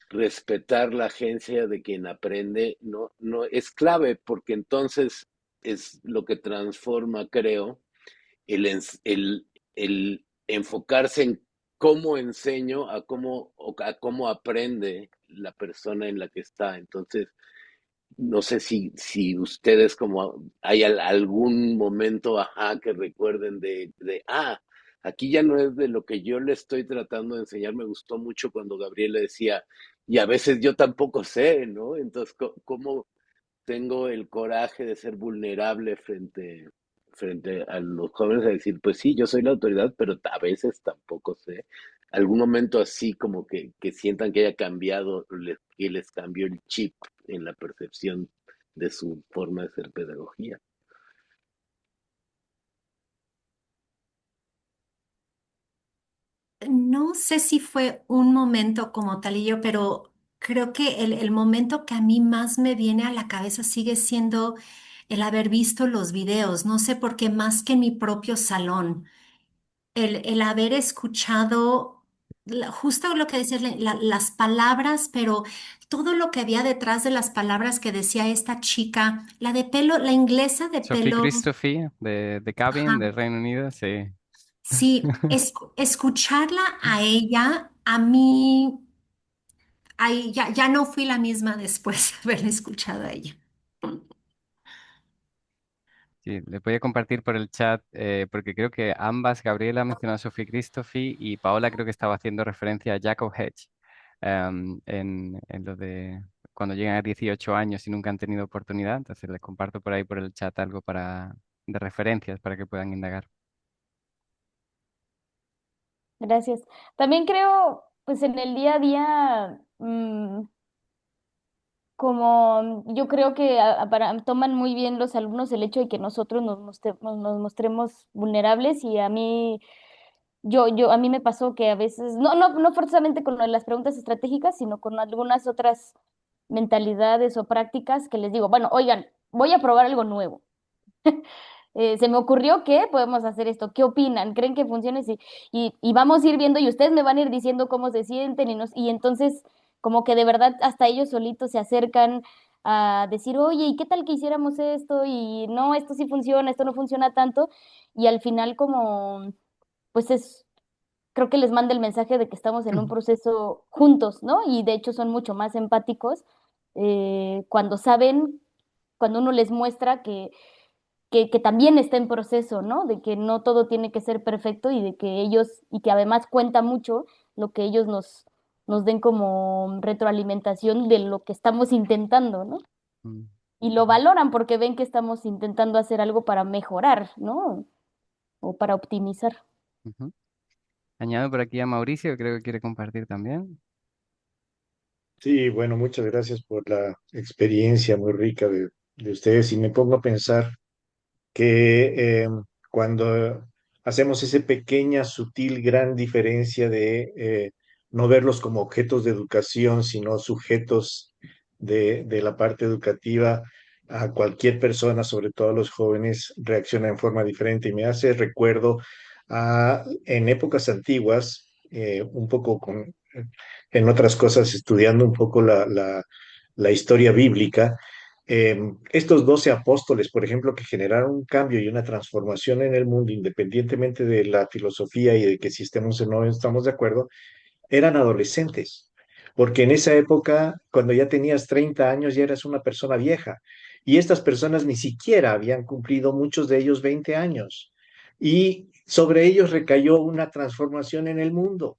respetar la agencia de quien aprende no es clave, porque entonces es lo que transforma, creo, el, el enfocarse en cómo enseño a cómo aprende la persona en la que está. Entonces, no sé si ustedes como hay algún momento, ajá, que recuerden aquí ya no es de lo que yo le estoy tratando de enseñar. Me gustó mucho cuando Gabriela decía, y a veces yo tampoco sé, ¿no? Entonces, ¿cómo tengo el coraje de ser vulnerable frente a los jóvenes a decir, pues sí, yo soy la autoridad, pero a veces tampoco sé? Algún momento así como que sientan que haya cambiado, que les cambió el chip en la percepción de su forma de hacer pedagogía.
No sé si fue un momento como tal y yo, pero creo que el momento que a mí más me viene a la cabeza sigue siendo el haber visto los videos. No sé por qué más que en mi propio salón. El haber escuchado justo lo que decías, las palabras, pero todo lo que había detrás de las palabras que decía esta chica, la de pelo, la inglesa de
Sophie
pelo.
Christophy de Cabin,
Ajá.
de Reino Unido, sí.
Sí, escucharla a ella, a mí, ahí ya no fui la misma después de haberla escuchado a ella.
Sí, le voy a compartir por el chat, porque creo que ambas, Gabriela mencionó a Sophie Christophy y Paola creo que estaba haciendo referencia a Jacob Hedge, en lo de cuando llegan a 18 años y nunca han tenido oportunidad. Entonces les comparto por ahí por el chat algo de referencias para que puedan indagar.
Gracias. También creo, pues en el día a día, como yo creo que toman muy bien los alumnos el hecho de que nosotros nos mostremos vulnerables y a mí, a mí me pasó que a veces, no forzosamente con lo de las preguntas estratégicas, sino con algunas otras mentalidades o prácticas que les digo, bueno, oigan, voy a probar algo nuevo. Se me ocurrió que podemos hacer esto. ¿Qué opinan? ¿Creen que funcione? Sí. Y vamos a ir viendo y ustedes me van a ir diciendo cómo se sienten y entonces como que de verdad hasta ellos solitos se acercan a decir, oye, ¿y qué tal que hiciéramos esto? Y no, esto sí funciona, esto no funciona tanto. Y al final como, pues creo que les manda el mensaje de que estamos en un proceso juntos, ¿no? Y de hecho son mucho más empáticos cuando saben, cuando uno les muestra que también está en proceso, ¿no? De que no todo tiene que ser perfecto y de que y que además cuenta mucho lo que ellos nos den como retroalimentación de lo que estamos intentando, ¿no?
Mm.
Y lo valoran porque ven que estamos intentando hacer algo para mejorar, ¿no? O para optimizar.
Ujú. Añado por aquí a Mauricio, que creo que quiere compartir también.
Sí, bueno, muchas gracias por la experiencia muy rica de ustedes y me pongo a pensar que cuando hacemos esa pequeña, sutil, gran diferencia de no verlos como objetos de educación, sino sujetos de la parte educativa, a cualquier persona, sobre todo a los jóvenes, reacciona en forma diferente. Y me hace recuerdo en épocas antiguas, un poco en otras cosas, estudiando un poco la historia bíblica, estos 12 apóstoles, por ejemplo, que generaron un cambio y una transformación en el mundo, independientemente de la filosofía y de que si estemos o no estamos de acuerdo, eran adolescentes, porque en esa época, cuando ya tenías 30 años, ya eras una persona vieja, y estas personas ni siquiera habían cumplido, muchos de ellos, 20 años, y sobre ellos recayó una transformación en el mundo.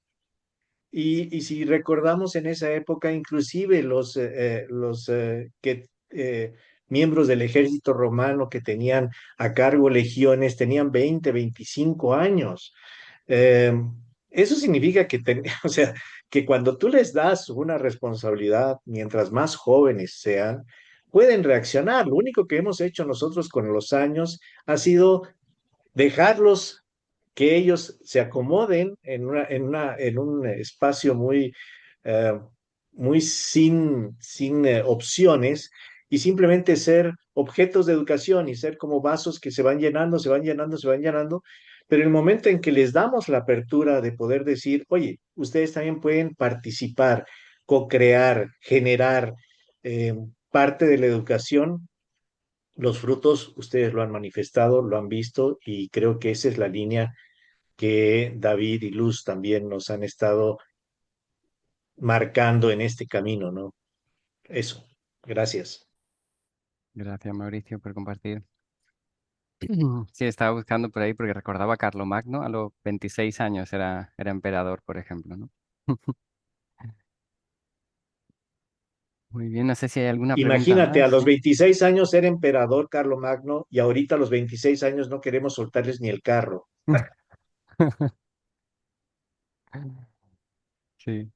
Y si recordamos en esa época, inclusive los que miembros del ejército romano que tenían a cargo legiones, tenían 20, 25 años. Eh, Eso significa que, o sea, que cuando tú les das una responsabilidad, mientras más jóvenes sean, pueden reaccionar. Lo único que hemos hecho nosotros con los años ha sido dejarlos que ellos se acomoden en un espacio eh, muy sin opciones y simplemente ser objetos de educación y ser como vasos que se van llenando, se van llenando, se van llenando. Pero en el momento en que les damos la apertura de poder decir, oye, ustedes también pueden participar, co-crear, generar eh, parte de la educación, los frutos ustedes lo han manifestado, lo han visto y creo que esa es la línea que David y Luz también nos han estado marcando en este camino, ¿no? Eso, gracias.
Gracias, Mauricio, por compartir. Sí, estaba buscando por ahí porque recordaba a Carlomagno, a los 26 años era emperador, por ejemplo, ¿no? Muy bien, no sé si hay alguna pregunta
Imagínate, a
más.
los 26 años era emperador Carlomagno y ahorita a los 26 años no queremos soltarles ni el carro.
Sí.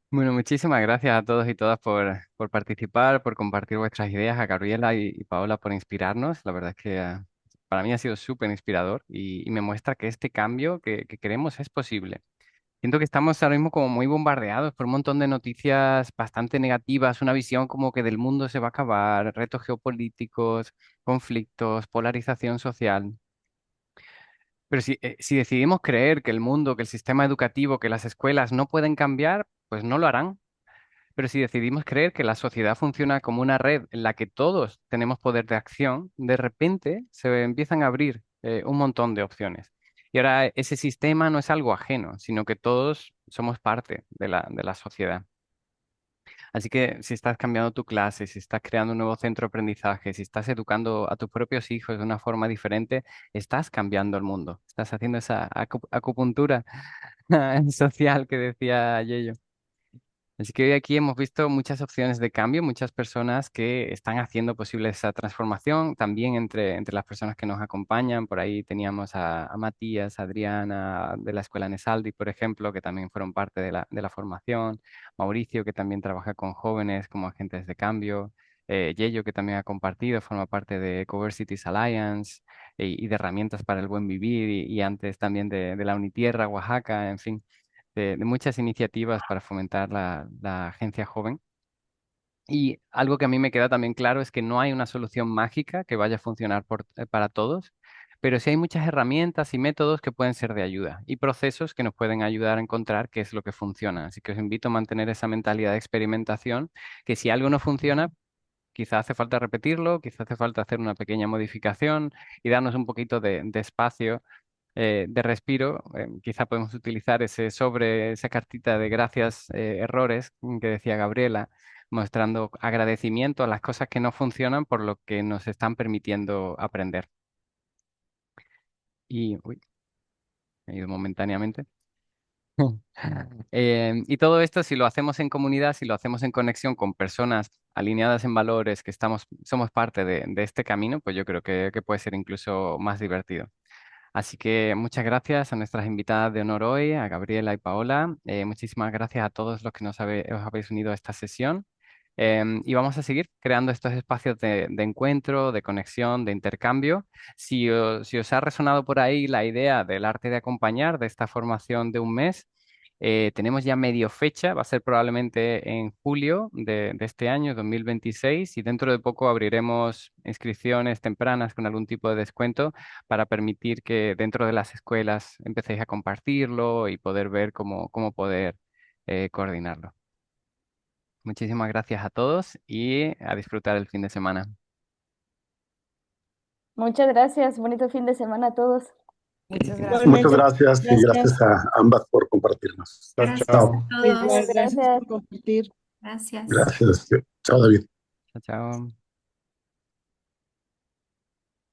Bueno, muchísimas gracias a todos y todas por participar, por compartir vuestras ideas, a Gabriela y Paola por inspirarnos. La verdad es que para mí ha sido súper inspirador y me muestra que este cambio que queremos es posible. Siento que estamos ahora mismo como muy bombardeados por un montón de noticias bastante negativas, una visión como que del mundo se va a acabar, retos geopolíticos, conflictos, polarización social. Pero si decidimos creer que el mundo, que el sistema educativo, que las escuelas no pueden cambiar, pues no lo harán. Pero si decidimos creer que la sociedad funciona como una red en la que todos tenemos poder de acción, de repente se empiezan a abrir un montón de opciones. Y ahora ese sistema no es algo ajeno, sino que todos somos parte de la sociedad. Así que si estás cambiando tu clase, si estás creando un nuevo centro de aprendizaje, si estás educando a tus propios hijos de una forma diferente, estás cambiando el mundo. Estás haciendo esa acupuntura social que decía Yello. Así que hoy aquí hemos visto muchas opciones de cambio, muchas personas que están haciendo posible esa transformación, también entre las personas que nos acompañan. Por ahí teníamos a Matías, a Adriana de la Escuela Nesaldi, por ejemplo, que también fueron parte de la formación. Mauricio, que también trabaja con jóvenes como agentes de cambio. Yello, que también ha compartido, forma parte de Ecoversities Alliance y de Herramientas para el Buen Vivir y antes también de la Unitierra, Oaxaca, en fin de muchas iniciativas para fomentar la agencia joven. Y algo que a mí me queda también claro es que no hay una solución mágica que vaya a funcionar para todos, pero sí hay muchas herramientas y métodos que pueden ser de ayuda y procesos que nos pueden ayudar a encontrar qué es lo que funciona. Así que os invito a mantener esa mentalidad de experimentación, que si algo no funciona, quizá hace falta repetirlo, quizá hace falta hacer una pequeña modificación y darnos un poquito de espacio de respiro, quizá podemos utilizar ese sobre, esa cartita de gracias, errores que decía Gabriela, mostrando agradecimiento a las cosas que no funcionan por lo que nos están permitiendo aprender. Y, uy, me he ido momentáneamente. Y todo esto, si lo hacemos en comunidad, si lo hacemos en conexión con personas alineadas en valores, que somos parte de este camino, pues yo creo que puede ser incluso más divertido. Así que muchas gracias a nuestras invitadas de honor hoy, a Gabriela y Paola. Muchísimas gracias a todos los que os habéis unido a esta sesión. Y vamos a seguir creando estos espacios de encuentro, de conexión, de intercambio. Si os ha resonado por ahí la idea del arte de acompañar, de esta formación de un mes, tenemos ya medio fecha, va a ser probablemente en julio de este año, 2026, y dentro de poco abriremos inscripciones tempranas con algún tipo de descuento para permitir que dentro de las escuelas empecéis a compartirlo y poder ver cómo poder coordinarlo. Muchísimas gracias a todos y a disfrutar el fin de semana.
Muchas gracias. Bonito fin de semana a todos.
Muchas gracias.
Muchas
Igualmente,
gracias y
gracias.
gracias a ambas por compartirnos.
Gracias
Chao.
a todos.
Igual, gracias
Gracias.
por compartir.
Gracias.
Gracias. Chao, David.
Chao, chao.